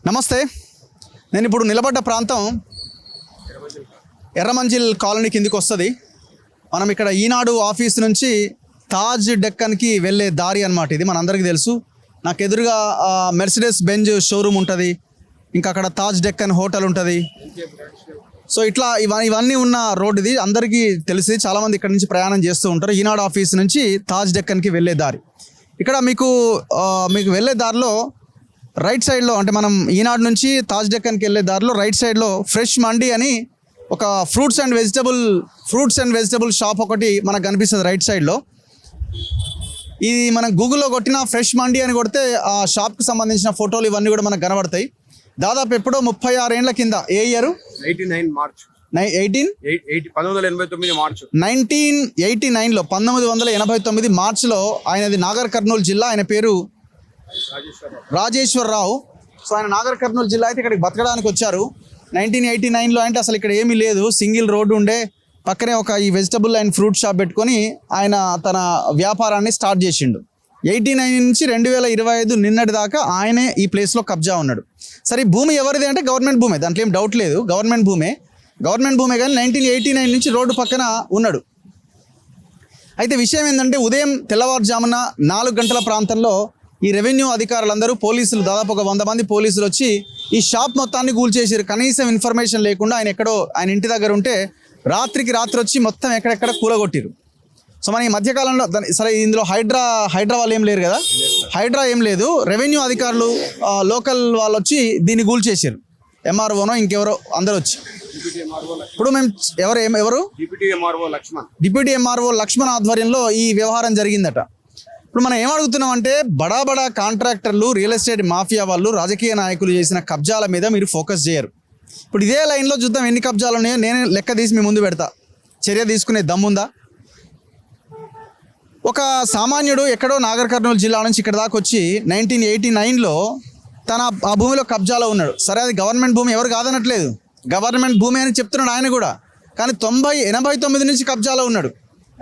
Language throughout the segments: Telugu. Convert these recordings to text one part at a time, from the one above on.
నమస్తే. నేను ఇప్పుడు నిలబడ్డ ప్రాంతం ఎర్రమంజిల్ కాలనీ కిందికి వస్తుంది. మనం ఇక్కడ ఈనాడు ఆఫీస్ నుంచి తాజ్ డెక్కన్కి వెళ్ళే దారి అన్నమాట. ఇది మనందరికీ తెలుసు. నాకు ఎదురుగా మెర్సిడెస్ బెంజ్ షోరూమ్ ఉంటుంది, ఇంకా అక్కడ తాజ్ డెక్కన్ హోటల్ ఉంటుంది. సో ఇట్లా ఇవన్నీ ఉన్న రోడ్ ఇది అందరికీ తెలిసి చాలామంది ఇక్కడ నుంచి ప్రయాణం చేస్తూ ఉంటారు. ఈనాడు ఆఫీస్ నుంచి తాజ్ డెక్కన్కి వెళ్ళే దారి. ఇక్కడ మీకు వెళ్ళే దారిలో రైట్ సైడ్లో, అంటే మనం ఈనాడు నుంచి తాజ్ డెక్కన్కి వెళ్ళే దారిలో రైట్ సైడ్లో ఫ్రెష్ మండి అని ఒక ఫ్రూట్స్ అండ్ వెజిటబుల్ షాప్ ఒకటి మనకు కనిపిస్తుంది రైట్ సైడ్లో. ఇది మనం గూగుల్లో కొట్టిన ఫ్రెష్ మండి అని కొడితే ఆ షాప్కి సంబంధించిన ఫోటోలు ఇవన్నీ కూడా మనకు కనబడతాయి. దాదాపు ఎప్పుడో 36 ఏళ్ల కింద, ఏ ఇయర్? 1989 మార్చ్ 1989 మార్చిలో ఆయనది నాగర్ కర్నూలు జిల్లా. ఆయన పేరు రాజేశ్వరరావు. సో ఆయన నాగర్ కర్నూలు జిల్లా అయితే ఇక్కడికి బతకడానికి వచ్చారు 1989లో. అంటే అసలు ఇక్కడ ఏమీ లేదు, సింగిల్ రోడ్డు ఉండే. పక్కనే ఒక ఈ వెజిటబుల్ అండ్ ఫ్రూట్ షాప్ పెట్టుకొని ఆయన తన వ్యాపారాన్ని స్టార్ట్ చేసిండు. 89 నుంచి 2025 నిన్నటి దాకా ఆయనే ఈ ప్లేస్లో కబ్జా ఉన్నాడు. సరే, భూమి ఎవరిది అంటే గవర్నమెంట్ భూమే, దాంట్లో ఏం డౌట్ లేదు, గవర్నమెంట్ భూమే కానీ 1989 నుంచి రోడ్డు పక్కన ఉన్నాడు. అయితే విషయం ఏంటంటే ఉదయం తెల్లవారుజామున 4 గంటల ప్రాంతంలో ఈ రెవెన్యూ అధికారులందరూ, పోలీసులు, దాదాపు ఒక 100 మంది పోలీసులు వచ్చి ఈ షాప్ మొత్తాన్ని కూల్చేసారు. కనీసం ఇన్ఫర్మేషన్ లేకుండా ఆయన ఇంటి దగ్గర ఉంటే రాత్రికి రాత్రి వచ్చి మొత్తం ఎక్కడెక్కడ కూలగొట్టిరు. సో మన ఈ మధ్యకాలంలో సరే, ఇందులో హైడ్రా వాళ్ళు ఏం లేరు కదా, హైడ్రా ఏం లేదు, రెవెన్యూ అధికారులు, లోకల్ వాళ్ళు వచ్చి దీన్ని కూల్చేసారు. ఎంఆర్ఓనో ఇంకెవరో అందరూ వచ్చి. ఇప్పుడు మేము ఎవరు డిప్యూటీ ఎంఆర్ఓ లక్ష్మణ్ ఆధ్వర్యంలో ఈ వ్యవహారం జరిగిందట. ఇప్పుడు మనం ఏమడుగుతున్నాం అంటే, బడా కాంట్రాక్టర్లు, రియల్ ఎస్టేట్ మాఫియా వాళ్ళు, రాజకీయ నాయకులు చేసిన కబ్జాల మీద మీరు ఫోకస్ చేయరు. ఇప్పుడు ఇదే లైన్లో చూద్దాం ఎన్ని కబ్జాలు ఉన్నాయో. నేను లెక్క తీసి మీ ముందు పెడతా. చర్య తీసుకునే దమ్ముందా? ఒక సామాన్యుడు ఎక్కడో నాగర్ కర్నూలు జిల్లా నుంచి ఇక్కడ దాకా వచ్చి 1989లో ఆ భూమిలో కబ్జాలో ఉన్నాడు. సరే, అది గవర్నమెంట్ భూమి, ఎవరు కాదనట్లేదు, గవర్నమెంట్ భూమి అని చెప్తున్నాడు ఆయన కూడా. కానీ 89 నుంచి కబ్జాలో ఉన్నాడు.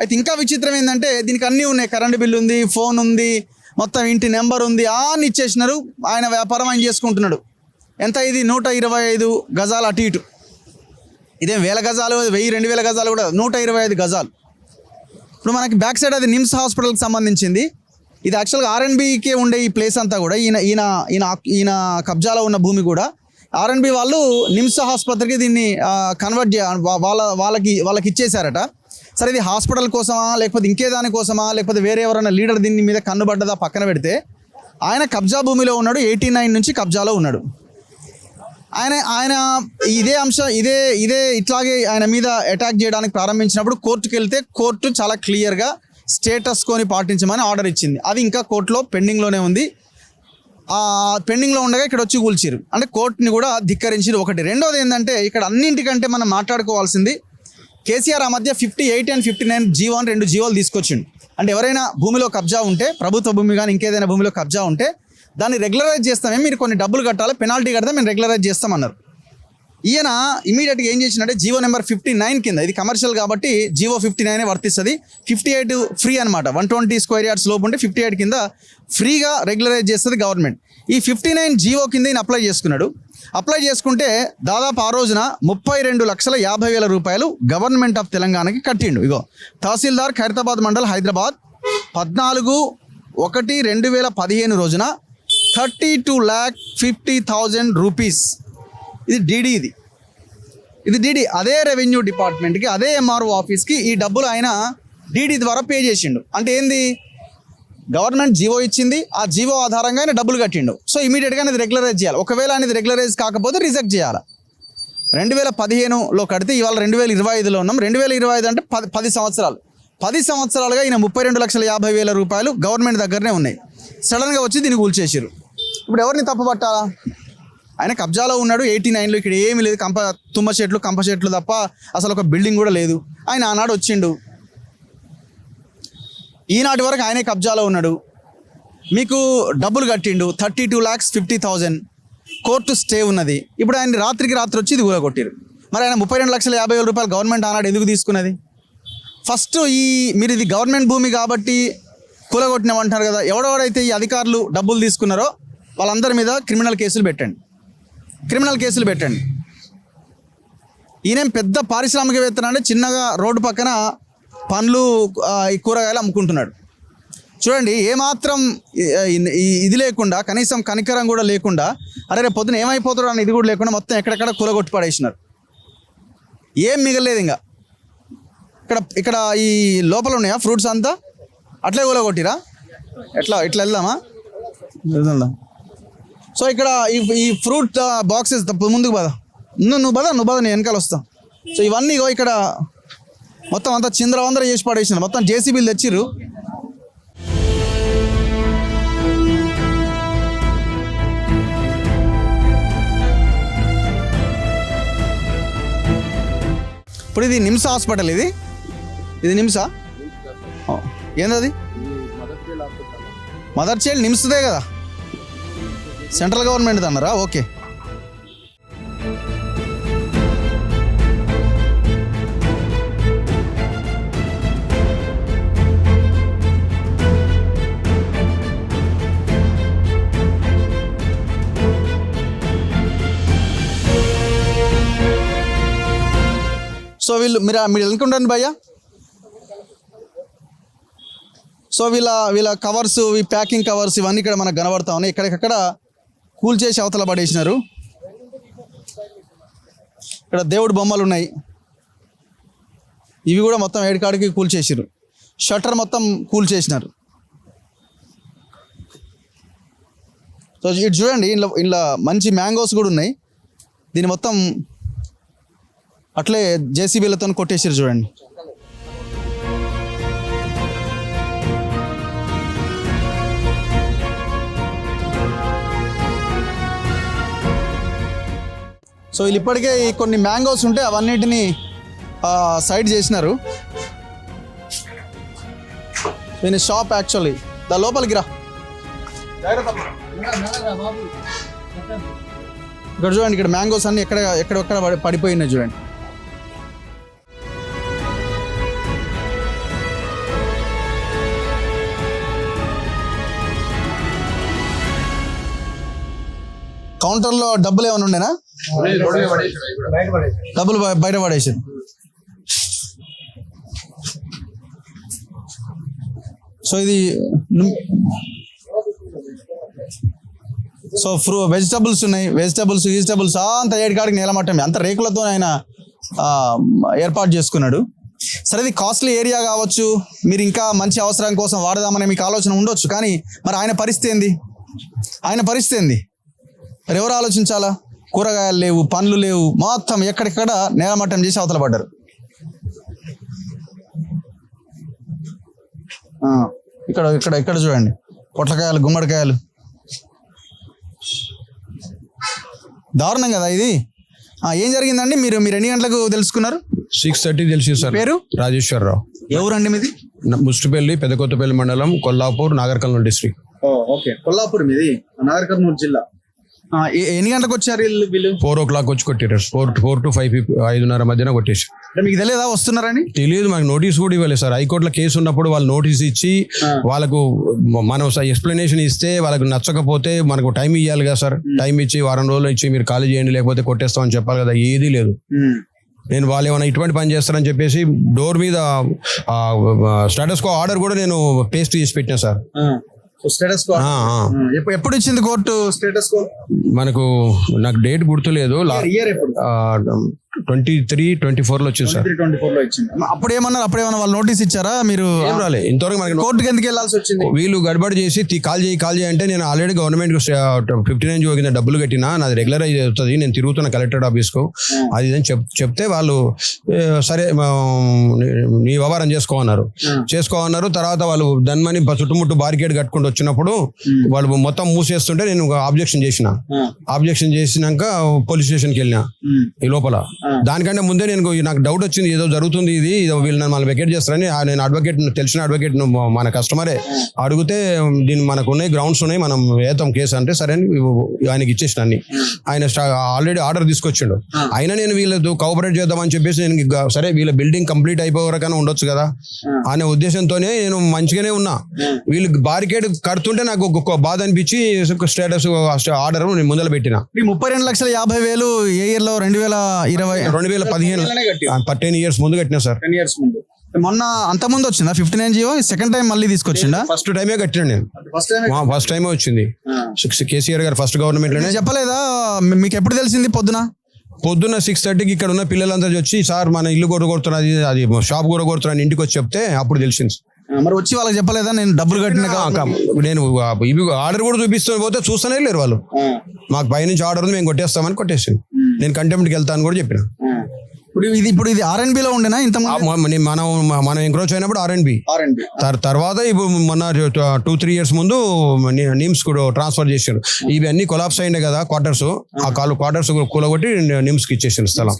అయితే ఇంకా విచిత్రం ఏంటంటే, దీనికి అన్నీ ఉన్నాయి, కరెంటు బిల్లు ఉంది, ఫోన్ ఉంది, మొత్తం ఇంటి నెంబర్ ఉంది, అన్నీ ఇచ్చేసినారు. ఆయన వ్యాపారం ఆయన చేసుకుంటున్నాడు. ఎంత ఇది? 125 గజాలు అటు ఇటు. ఇదేం 1000 గజాలు, 1000-2000 గజాలు కూడా, 125 గజాలు. ఇప్పుడు మనకి బ్యాక్ సైడ్ అది నిమ్స్ హాస్పిటల్కి సంబంధించింది. ఇది యాక్చువల్గా R&Bకే ఉండే ఈ ప్లేస్ అంతా కూడా. ఈయన కబ్జాలో ఉన్న భూమి కూడా R&B వాళ్ళు నిమ్స్ ఆసుపత్రికి దీన్ని కన్వర్ట్ వాళ్ళకి ఇచ్చేశారట. సరే, ఇది హాస్పిటల్ కోసమా, లేకపోతే ఇంకే దానికోసమా, లేకపోతే వేరే ఎవరైనా లీడర్ దీని మీద కన్నుబడ్డదా పక్కన పెడితే, ఆయన కబ్జా భూమిలో ఉన్నాడు. 89 నుంచి కబ్జాలో ఉన్నాడు. ఆయన ఇదే ఇట్లాగే ఆయన మీద అటాక్ చేయడానికి ప్రారంభించినప్పుడు కోర్టుకు వెళ్తే కోర్టు చాలా క్లియర్గా స్టేటస్ కోని పాటించమని ఆర్డర్ ఇచ్చింది. అది ఇంకా కోర్టులో పెండింగ్లోనే ఉంది. పెండింగ్లో ఉండగా ఇక్కడ వచ్చి కూల్చిరు. అంటే కోర్టుని కూడా ధిక్కరించిరు ఒకటి. రెండోది ఏంటంటే, ఇక్కడ అన్నింటికంటే మనం మాట్లాడుకోవాల్సింది, కేసీఆర్ ఆ మధ్య 58 and 59 జీవో అని 2 జీవోలు తీసుకొచ్చిండు. అంటే ఎవరైనా భూమిలో కబ్జా ఉంటే, ప్రభుత్వ భూమి కానీ ఇంకేదైనా భూమిలో కబ్జా ఉంటే దాన్ని రెగ్యులరైజ్ చేస్తామే, మీరు కొన్ని డబ్బులు కట్టాలి, పెనాల్టీ కడితే మేము రెగ్యులరైజ్ చేస్తామన్నారు. ఈయన ఇమీడియట్గా ఏం చేసినట్టే, జీవో నెంబర్ 59 కింద, ఇది కమర్షియల్ కాబట్టి జీవో 59 వర్తిస్తుంది. 58 ఫ్రీ అనమాట. 120 స్క్వేర్ యార్డ్స్ లోపు ఉంటే 58 కింద ఫ్రీగా రెగ్యులరైజ్ చేస్తుంది గవర్నమెంట్. ఈ 59 జీవో కింద ఈయన అప్లై చేసుకున్నాడు. అప్లై చేసుకుంటే దాదాపు ఆ రోజున 32,50,000 రూపాయలు గవర్నమెంట్ ఆఫ్ తెలంగాణకి కట్టిండు. ఇగో తహసీల్దార్, ఖైరతాబాద్ మండల్, హైదరాబాద్, 14/1/2015 రోజున 32,50,000 రూపీస్. ఇది డీడీ. ఇది డీడీ. అదే రెవెన్యూ డిపార్ట్మెంట్కి, అదే ఎంఆర్ఓ ఆఫీస్కి ఈ డబ్బులు ఆయన డీడీ ద్వారా పే చేసిండు. అంటే ఏంది? గవర్నమెంట్ జీవో ఇచ్చింది, ఆ జీవో ఆధారంగా ఆయన డబ్బులు కట్టిండు. సో ఇమీడియట్గా అనేది రెగ్యులరైజ్ చేయాలి. ఒకవేళ అనేది రెగ్యులరైజ్ కాకపోతే రిజెక్ట్ చేయాలి. 2015లో కడితే ఇవాళ 2025లో ఉన్నాం. 2025 అంటే 10 సంవత్సరాలు. 10 సంవత్సరాలుగా ఈయన 32,50,000 రూపాయలు గవర్నమెంట్ దగ్గరనే ఉన్నాయి. సడన్గా వచ్చి దీన్ని కూల్చేసారు. ఇప్పుడు ఎవరిని తప్పుపట్టాలా? ఆయన కబ్జాలో ఉన్నాడు 89లో. ఇక్కడ ఏమీ లేదు, కంప చెట్లు తప్ప అసలు ఒక బిల్డింగ్ కూడా లేదు. ఆయన ఆనాడు వచ్చిండు, ఈనాటి వరకు ఆయనే కబ్జాలో ఉన్నాడు. మీకు డబ్బులు కట్టిండు 32,50,000. కోర్టు స్టే ఉన్నది. ఇప్పుడు ఆయన రాత్రికి రాత్రి వచ్చి ఇది కూలగొట్టారు. మరి ఆయన 32,50,000 రూపాయలు గవర్నమెంట్ ఆనాడు ఎందుకు తీసుకున్నది? ఫస్ట్ మీరు ఇది గవర్నమెంట్ భూమి కాబట్టి కూలగొట్టినామంటారు కదా, ఎవడెవడైతే ఈ అధికారులు డబ్బులు తీసుకున్నారో వాళ్ళందరి మీద క్రిమినల్ కేసులు పెట్టండి. క్రిమినల్ కేసులు పెట్టండి. ఈయనేం పెద్ద పారిశ్రామికవేత్త అంటే చిన్నగా రోడ్డు పక్కన పండ్లు ఈ కూరగాయలు అమ్ముకుంటున్నాడు. చూడండి, ఏమాత్రం ఇది లేకుండా, కనీసం కనికరం కూడా లేకుండా, అరే రేపు పొద్దున ఏమైపోతాడు అని ఇది కూడా లేకుండా మొత్తం ఎక్కడెక్కడ కూలగొట్టి పడేసినారు. ఏం మిగలేదు ఇంకా. ఇక్కడ ఈ లోపల ఉన్నాయా ఫ్రూట్స్ అంతా అట్లే కూలగొట్టిరా? ఇట్లా వెళ్దామా? సో ఇక్కడ ఈ ఫ్రూట్ బాక్సెస్ ముందుకు పద, నువ్వు పద నేను వెనకాల వస్తా. సో ఇవన్నీ ఇక్కడ మొత్తం అంతా చిందరవందర చేసి పడేసినారు. మొత్తం జేసీబీలు తెచ్చిర్రు. ఇప్పుడు ఇది నిమ్స్ హాస్పిటల్, ఇది నిమ్సా? ఏందది? మదర్ చైల్డ్ నిమ్స్దే కదా, సెంట్రల్ గవర్నమెంట్ అన్నారా? ఓకే. సో మీరు అనుకుంటాను భయ్యా. సో వీళ్ళ కవర్స్, ఈ ప్యాకింగ్ కవర్స్ ఇవన్నీ ఇక్కడ మనకు కనబడతా ఉన్నాయి. ఇక్కడికక్కడ కూల్ చేసి అవతల పడేసినారు. ఇక్కడ దేవుడి బొమ్మలు ఉన్నాయి, ఇవి కూడా మొత్తం ఏడికాడికి కూల్ చేసిరు. షట్టర్ మొత్తం కూల్ చేసినారు. సో ఇటు చూడండి, ఇంట్లో మంచి మ్యాంగోస్ కూడా ఉన్నాయి. దీన్ని మొత్తం అట్లే జేసీబీలతో కొట్టేసారు చూడండి. సో వీళ్ళు ఇప్పటికే కొన్ని మ్యాంగోస్ ఉంటే అవన్నిటిని సైడ్ చేసినారు. దీని షాప్ యాక్చువల్లీ లోపలికి రా. ఇక్కడ చూడండి, ఇక్కడ మ్యాంగోస్ అన్ని ఎక్కడెక్కడ పడిపోయినాయి చూడండి. కౌంటర్లో డబ్బులు ఏమైనా ఉండేనా? డబ్బులు బయట పడేసారు. సో ఇది వెజిటబుల్స్ ఉన్నాయి. వెజిటబుల్స్ అంత ఏడికాడికి నేలమట్టం, అంత రేకులతో ఆయన ఏర్పాటు చేసుకున్నాడు. సరే, ఇది కాస్ట్లీ ఏరియా కావచ్చు, మీరు ఇంకా మంచి అవసరం కోసం వాడదామనే మీకు ఆలోచన ఉండొచ్చు. కానీ మరి ఆయన పరిస్థితి ఏంది? మరి ఎవరు ఆలోచించాలా? కూరగాయలు లేవు, పండ్లు లేవు, మొత్తం ఎక్కడెక్కడ నేలమట్టం చేసి అవతల పడ్డారు. ఇక్కడ చూడండి, పొట్లకాయలు, గుమ్మడికాయలు. దారుణం కదా ఇది. ఏం జరిగిందండి? మీరు ఎన్ని గంటలకు తెలుసుకున్నారు? 6:30 తెలిసి సార్. పేరు? రాజేశ్వరరావు. ఎవరండి మీది? ముస్టిపల్లి, పెద్దకొత్తపల్లి మండలం, కొల్లాపూర్, నాగర్ కర్నూలు డిస్ట్రిక్ట్. ఓకే, కొల్లాపూర్ మీది, నాగర్ కర్నూలు జిల్లా. ఎన్ని గంటలకు వచ్చారు వీళ్ళు? 4 o'clock వచ్చి కొట్టారు. 4 to 5:30 మధ్యన కొట్టేసి. మీకు తెలియదా వస్తున్నారని? తెలియదు, మాకు నోటీస్ కూడా ఇవ్వలేదు సార్. హైకోర్టులో కేసు ఉన్నప్పుడు వాళ్ళు నోటీస్ ఇచ్చి వాళ్ళకు మనం ఎక్స్ప్లెనేషన్ ఇస్తే వాళ్ళకు నచ్చకపోతే మనకు టైం ఇవ్వాలి కదా సార్. టైం ఇచ్చి వారం రోజులు ఇచ్చి మీరు ఖాళీ చేయండి లేకపోతే కొట్టేస్తామని చెప్పాలి కదా. ఏదీ లేదు. నేను వాళ్ళు ఏమైనా ఇటువంటి పని చేస్తారని చెప్పేసి డోర్ మీద స్టేటస్ కో ఆర్డర్ కూడా నేను పేస్ట్ చేసి పెట్టినా సార్. ఎప్పుడు ఇచ్చింది కోర్టు స్టేటస్ కో? నాకు డేట్ గుర్తులేదు. 23-24 వచ్చింది సార్. అప్పుడు ఏమన్నా వాళ్ళు నోటీస్ ఇచ్చారా? మీరు ఏం రాలే ఇంతవరకు. మనకి కోర్టుకి ఎందుకు వెళ్ళాల్సి వచ్చింది? వీళ్ళు గడబడి చేసి కాల్ చేయి అంటే నేను ఆల్రెడీ గవర్నమెంట్ 59 జీవో కింద డబ్బులు కట్టినా, నాది రెగ్యులరైజ్ అవుతుంది, నేను తిరుగుతున్న కలెక్టరేట్ ఆఫీస్కు అది అని చెప్తే వాళ్ళు సరే నీ వ్యవహారం చేసుకోమన్నారు. తర్వాత వాళ్ళు దానిమని చుట్టుముట్టు బారికేడ్ కట్టుకుంటూ వచ్చినప్పుడు వాళ్ళు మొత్తం మూసేస్తుంటే నేను ఆబ్జెక్షన్ చేసినాక పోలీస్ స్టేషన్కి వెళ్ళినా. ఈ లోపల దానికంటే ముందే నాకు డౌట్ వచ్చింది, ఏదో జరుగుతుంది, ఇది వీళ్ళు నన్ను మళ్ళీ వెకేట్ చేస్తారని. నేను అడ్వకేట్, తెలిసిన అడ్వకేట్ మన కస్టమరే అడిగితే, దీన్ని మనకు ఉన్నాయి గ్రౌండ్స్ ఉన్నాయి, మనం వేద్దాం కేసు అంటే సరే అని ఆయనకి ఇచ్చేసిన అన్ని. ఆయన ఆల్రెడీ ఆర్డర్ తీసుకొచ్చిండు. అయినా నేను వీళ్ళతో కోఆపరేట్ చేద్దామని చెప్పేసి నేను సరే వీళ్ళ బిల్డింగ్ కంప్లీట్ అయిపోయే వరకైనా ఉండొచ్చు కదా అనే ఉద్దేశంతోనే నేను మంచిగానే ఉన్నా. వీళ్ళు బారికేడ్ కడుతుంటే నాకు ఒక బాధ అనిపించి స్టేటస్ ఆర్డర్ నేను ముందర పెట్టిన. 32,50,000 ఏ ఇయర్ లో? 2015 10 years ముందు కట్టినా సార్. 10 years ముందు. మొన్న అంత ముందు వచ్చిందా 59 జీవో? సెకండ్ టైం మళ్ళీ తీసుకొచ్చిందా? ఫస్ట్ టైమే కట్టినా నేను. ఫస్ట్ టైమే వచ్చింది. కేసీఆర్ గారు ఫస్ట్ గవర్నమెంట్ లోనే. చెప్పలేదా మీకు? ఎప్పుడు తెలిసింది? పొద్దున్న 6:30కి ఇక్కడ ఉన్న పిల్లలంతా వచ్చి, సార్ మన ఇల్లు కొడుతున్నది, అది షాప్ కూడా కొడుతున్నా ఇంటికి వచ్చి చెప్తే అప్పుడు తెలిసింది. మరి వచ్చి వాళ్ళకి చెప్పలేదా నేను డబ్బులు కట్టిన? నేను ఇవి ఆర్డర్ కూడా చూపిస్తూ పోతే చూస్తూనే లేరు వాళ్ళు. మాకు పైనుంచి ఆర్డర్ ఉంది, మేము కొట్టేస్తామని కొట్టేసింది. నేను కంటెంప్ట్కి వెళ్తాను కూడా చెప్పిన. ఇప్పుడు ఇది R&B లో ఉండేనా ఇంత? మనం ఎంక్రోచ్ అయినప్పుడు R&B. తర్వాత ఇప్పుడు మొన్న 2-3 years ముందు నిమ్స్ కూడా ట్రాన్స్ఫర్ చేశారు. ఇవి అన్ని కొలాప్స్ అయిండే కదా క్వార్టర్స్, ఆ క్వార్టర్స్ కూలగొట్టి నిమ్స్ కి ఇచ్చేసారు స్థలం.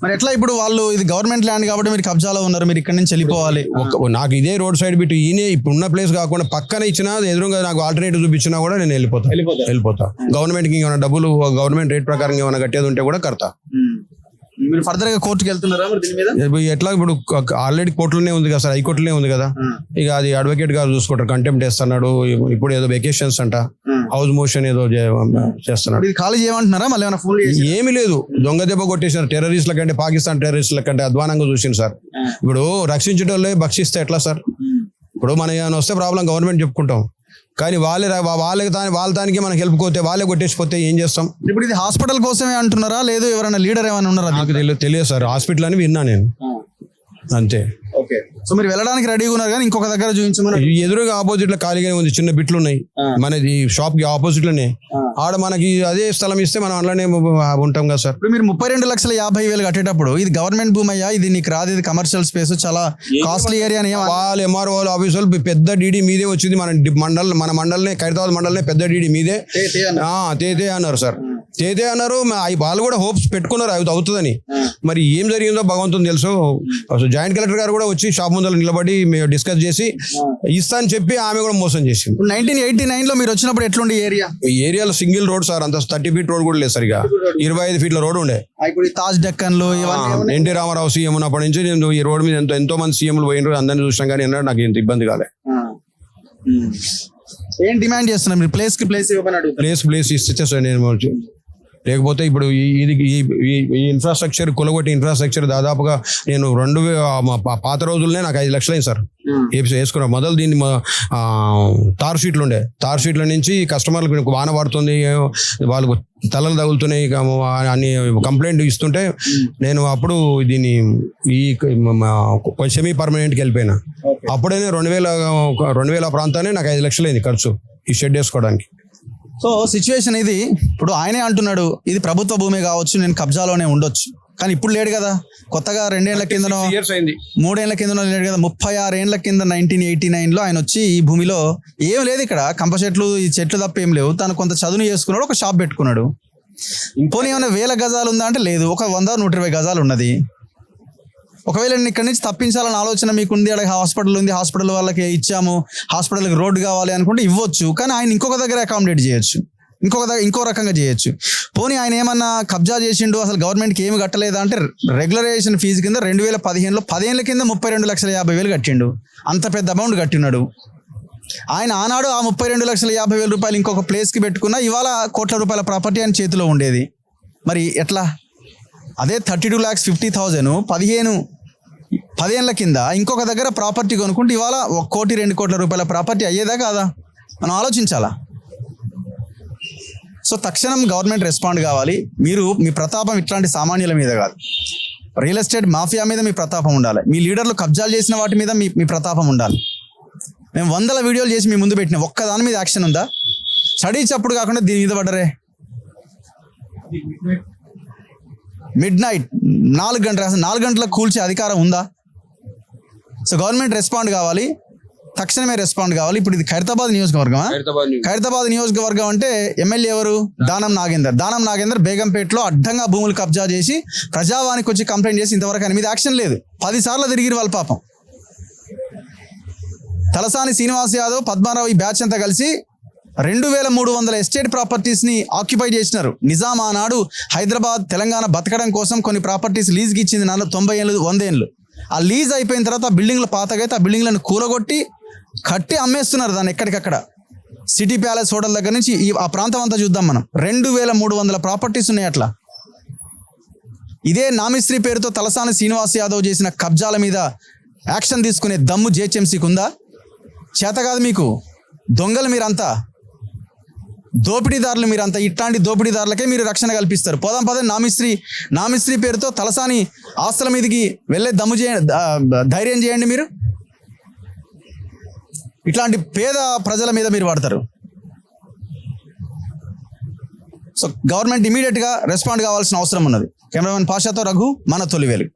మరి ఎట్లా ఇప్పుడు వాళ్ళు? ఇది గవర్నమెంట్ ల్యాండ్ కాబట్టి మీరు కబ్జాలో ఉన్నారు, మీరు ఇక్కడ నుంచి వెళ్ళిపోవాలి. నాకు ఇదే రోడ్ సైడ్ బిట్ ఈయనే ఇప్పుడు ఉన్న ప్లేస్ కాకుండా పక్కన ఇచ్చినా, ఎదురుగా నాకు ఆల్టర్నేటివ్ చూపించినా కూడా నేను వెళ్ళిపోతా. గవర్నమెంట్ కి ఏమైనా డబ్బులు గవర్నమెంట్ రేట్ ప్రకారం ఏమైనా కట్టేది ఉంటే కూడా కడతా. మీరు ఫర్దర్ గా కోర్టుకి వెళ్తున్నారా దీని మీద? ఎట్లా ఇప్పుడు ఆల్రెడీ కోర్టులోనే ఉంది కదా సార్, హైకోర్టులోనే ఉంది కదా. ఇక అది అడ్వకేట్ గారు చూసుకుంటారు. కంటెంప్ట్ చేస్తున్నాడు. ఇప్పుడు ఏదో వెకేషన్స్ అంట, హౌస్ మోషన్ ఏదో చేస్తున్నాడు. ఖాళీ చేయమంటున్నారా? మళ్ళీ ఏమైనా ఫోన్? ఏమీ లేదు, దొంగ దెబ్బ కొట్టేసారు. టెర్రరిస్ట్ల కంటే, పాకిస్తాన్ టెర్రరిస్ట్ల కంటే అధ్వానంగా చూసింది సార్. ఇప్పుడు రక్షించడంలో భక్షిస్తే ఎట్లా సార్? ఇప్పుడు మనం ఏమైనా వస్తే ప్రాబ్లం గవర్నమెంట్ చెప్పుకుంటాం, కానీ వాళ్ళ దానికి మనకి హెల్ప్ కోతే వాళ్ళే కొట్టేసిపోతే ఏం చేస్తాం? ఇప్పుడు ఇది హాస్పిటల్ కోసమే అంటున్నారా, లేదు ఎవరైనా లీడర్ ఏమైనా ఉన్నారా? నాకు తెలియదు సార్. హాస్పిటల్ అని విన్నా నేను, అంతే. ఓకే. సో మీరు వెళ్ళడానికి రెడీగా ఉన్నారు, కానీ ఇంకొక దగ్గర చూపించమని. ఎదురుగా ఆపోజిట్ లో ఖాళీగానే ఉంది, చిన్న బిట్లు ఉన్నాయి మనది షాప్ కి ఆపోజిట్ లోనే. ఆడ మనకి అదే స్థలం ఇస్తే మనం అలానే ఉంటాం కదా సార్. ఇప్పుడు మీరు 32,50,000 కట్టేటప్పుడు ఇది గవర్నమెంట్ భూమి అయ్యా, ఇది నీకు రాదు, ఇది కమర్షియల్ స్పేస్, చాలా కాస్ట్లీ ఏరియా అని వాళ్ళు MRO ఆఫీసు పెద్ద డీడీ మీదే వచ్చింది. మన మండలనే, ఖైరతాబాద్ మండలనే పెద్ద డీడీ మీదే తేతే అన్నారు సార్. తేతే అన్నారు. వాళ్ళు కూడా హోప్స్ పెట్టుకున్నారు అవుతుందని. మరి ఏం జరిగిందో భగవంతుని తెలుసు. జాయింట్ కలెక్టర్ గారు కూడా వచ్చి షాప్ ముందర నిలబడి మేము డిస్కస్ చేసి ఇస్తా అని చెప్పి ఆమె కూడా మోసం చేసింది. 1989 లో మీరు వచ్చినప్పుడు ఎట్లుండే ఏరియాలో సింగిల్ రోడ్ సార్, అంత 30 feet రోడ్ కూడా లేదు సరిగా, 25 feet రోడ్ ఉండే. తాజ్ డెక్కన్లు ఎన్టీ రామారావు సీఎం ఉన్నప్పటి నుంచి నేను ఈ రోడ్ మీద ఎంతో మంది సీఎంలు పోయినారు, అందరినీ చూసినా కానీ నాకు ఇంత ఇబ్బంది కాలే. ఏం డిమాండ్ చేస్తున్నారు మీరు? ప్లేస్ ఇస్తే సార్ నేను, లేకపోతే ఇప్పుడు ఈ ఇన్ఫ్రాస్ట్రక్చర్ కులగొట్టి ఇన్ఫ్రాస్ట్రక్చర్ దాదాపుగా నేను పాత రోజుల్లోనే నాకు 5 లక్షలు అయింది సార్ వేసుకున్నాను. మొదలు దీన్ని తార్ షీట్లు ఉండే, తార్ షీట్ల నుంచి కస్టమర్లకు వాన పడుతుంది, వాళ్ళకు తలలు తగులుతున్నాయి అని కంప్లైంట్ ఇస్తుంటే నేను అప్పుడు దీన్ని ఈ సెమీ పర్మనెంట్కి వెళ్ళిపోయినా. అప్పుడైనా 2000 ప్రాంతాన్ని నాకు 5 లక్షలు అయింది ఖర్చు ఈ షెడ్ వేసుకోవడానికి. సో సిచ్యువేషన్ ఇది. ఇప్పుడు ఆయనే అంటున్నాడు ఇది ప్రభుత్వ భూమి కావచ్చు, నేను కబ్జాలోనే ఉండొచ్చు, కానీ ఇప్పుడు లేడు కదా. కొత్తగా 2 ఏళ్ల కిందనో 3 ఏళ్ల కిందనో లేడు కదా. 36 ఏళ్ల కింద 1989 లో ఆయన వచ్చి ఈ భూమిలో ఏం లేదు, ఇక్కడ కంప చెట్లు, ఈ చెట్లు తప్ప ఏం లేవు. తను కొంత చదువును చేసుకున్నాడు, ఒక షాప్ పెట్టుకున్నాడు. పోనీ ఏమైనా 1000 గజాలు ఉందా అంటే లేదు, ఒక 100-120 గజాలు ఉన్నది. ఒకవేళ నేను ఇక్కడి నుంచి తప్పించాలని ఆలోచన మీకుంది, అక్కడ హాస్పిటల్ ఉంది, హాస్పిటల్ వాళ్ళకి ఇచ్చాము, హాస్పిటల్కి రోడ్డు కావాలి అనుకుంటే ఇవ్వచ్చు, కానీ ఆయన ఇంకొక దగ్గర అకామిడేట్ చేయొచ్చు, ఇంకో రకంగా చేయొచ్చు. పోనీ ఆయన ఏమన్నా కబ్జా చేసిండు, అసలు గవర్నమెంట్కి ఏమి కట్టలేదా అంటే రెగ్యులరైజేషన్ ఫీజు కింద 2015లో 10 ఏళ్ల కింద 32,50,000 కట్టిండు. అంత పెద్ద అమౌంట్ కట్టినాడు ఆయన. ఆనాడు ఆ 32,50,000 రూపాయలు ఇంకొక ప్లేస్కి పెట్టుకున్నా ఇవాళ కోట్ల రూపాయల ప్రాపర్టీ ఆయన చేతిలో ఉండేది. మరి ఎట్లా? అదే 32,50,000 10 ఏళ్ల కింద ఇంకొక దగ్గర ప్రాపర్టీ కొనుక్కుంటే ఇవాళ 1 కోటి 2 కోట్ల రూపాయల ప్రాపర్టీ అయ్యేదా కాదా? మనం ఆలోచించాలా. సో తక్షణం గవర్నమెంట్ రెస్పాండ్ కావాలి. మీ ప్రతాపం ఇట్లాంటి సామాన్యుల మీద కాదు, రియల్ ఎస్టేట్ మాఫియా మీద మీ ప్రతాపం ఉండాలి, మీ లీడర్లు కబ్జాలు చేసిన వాటి మీద మీ ప్రతాపం ఉండాలి. మేము 100 వీడియోలు చేసి మీ ముందు పెట్టినాం, ఒక్క దాని మీద యాక్షన్ ఉందా? స్టడీ చప్పుడు కాకుండా దీని మీద పడ్డరే. midnight 4 గంటలకు కూల్చే అధికారం ఉందా? సో గవర్నమెంట్ రెస్పాండ్ కావాలి. తక్షణమే రెస్పాండ్ కావాలి. ఇప్పుడు ఇది ఖైరతాబాద్ నియోజకవర్గమా? ఖైరతాబాద్ నియోజకవర్గం అంటే ఎమ్మెల్యే ఎవరు? దానం నాగేందర్ బేగంపేటలో అడ్డంగా భూములు కబ్జా చేసి ప్రజావానికి వచ్చి కంప్లైంట్ చేసి ఇంతవరకు ఆయన మీద యాక్షన్ లేదు. 10 సార్లు తిరిగిరు వాళ్ళ పాపం. తలసాని శ్రీనివాస్ యాదవ్, పద్మారావు ఈ బ్యాచ్ అంతా కలిసి 2300 ఎస్టేట్ ప్రాపర్టీస్ని ఆక్యుపై చేసినారు. నిజాం ఆనాడు హైదరాబాద్ తెలంగాణ బతకడం కోసం కొన్ని ప్రాపర్టీస్ లీజ్కి ఇచ్చింది 90 ఏళ్ళు 100 ఏళ్ళు. ఆ లీజ్ అయిపోయిన తర్వాత ఆ బిల్డింగ్లు పాతగైతే ఆ బిల్డింగ్లను కూలగొట్టి కట్టి అమ్మేస్తున్నారు దాన్ని ఎక్కడికక్కడ. సిటీ ప్యాలెస్ హోటల్ దగ్గర నుంచి ఆ ప్రాంతం అంతా చూద్దాం మనం. 2300 ప్రాపర్టీస్ ఉన్నాయి అట్లా. ఇదే నామిస్త్రీ పేరుతో తలసాని శ్రీనివాస్ యాదవ్ చేసిన కబ్జాల మీద యాక్షన్ తీసుకునే దమ్ము జిహెచ్ఎంసీకి ఉందా? చేత కాదు మీకు. దొంగలు మీరంతా, దోపిడీదారులు మీరంతా. ఇట్లాంటి దోపిడీదారులకే మీరు రక్షణ కల్పిస్తారు. పదే నామిస్త్రీ పేరుతో తలసాని ఆస్తుల మీదకి వెళ్ళే దమ్ము ధైర్యం చేయండి మీరు. ఇట్లాంటి పేద ప్రజల మీద మీరు వాడతారు. సో గవర్నమెంట్ ఇమీడియట్గా రెస్పాండ్ కావాల్సిన అవసరం ఉన్నది. కెమెరామెన్ పాషాతో రఘు, మన తొలివేలు.